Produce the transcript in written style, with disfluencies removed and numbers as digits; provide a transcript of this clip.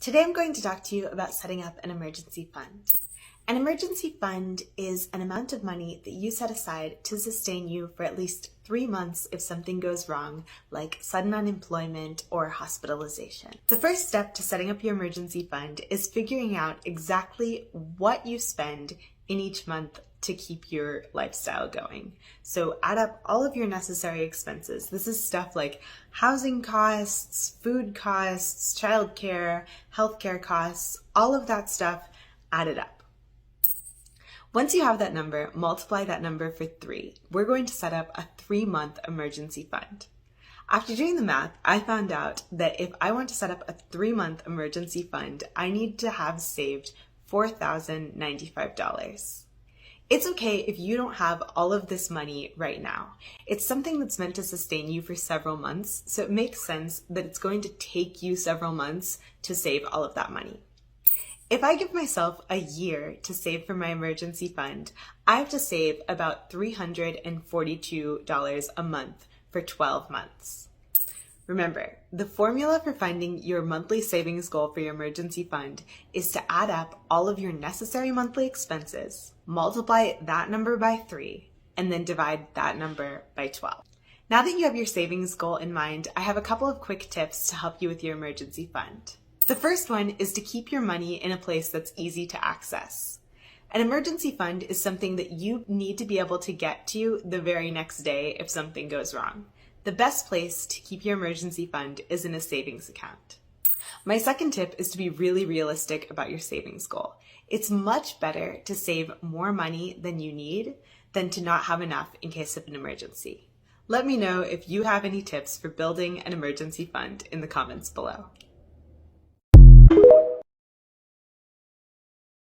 Today I'm going to talk to you about setting up an emergency fund. An emergency fund is an amount of money that you set aside to sustain you for at least 3 months if something goes wrong, like sudden unemployment or hospitalization. The first step to setting up your emergency fund is figuring out exactly what you spend in each month to keep your lifestyle going. So add up all of your necessary expenses. This is stuff like housing costs, food costs, childcare, healthcare costs, all of that stuff, add it up. Once you have that number, multiply that number for 3. We're going to set up a 3-month emergency fund. After doing the math, I found out that if I want to set up a 3-month emergency fund, I need to have saved $4,095. It's okay if you don't have all of this money right now. It's something that's meant to sustain you for several months, so it makes sense that it's going to take you several months to save all of that money. If I give myself a year to save for my emergency fund, I have to save about $342 a month for 12 months. Remember, the formula for finding your monthly savings goal for your emergency fund is to add up all of your necessary monthly expenses, multiply that number by 3, and then divide that number by 12. Now that you have your savings goal in mind, I have a couple of quick tips to help you with your emergency fund. The first one is to keep your money in a place that's easy to access. An emergency fund is something that you need to be able to get to the very next day if something goes wrong. The best place to keep your emergency fund is in a savings account. My second tip is to be really realistic about your savings goal. It's much better to save more money than you need than to not have enough in case of an emergency. Let me know if you have any tips for building an emergency fund in the comments below.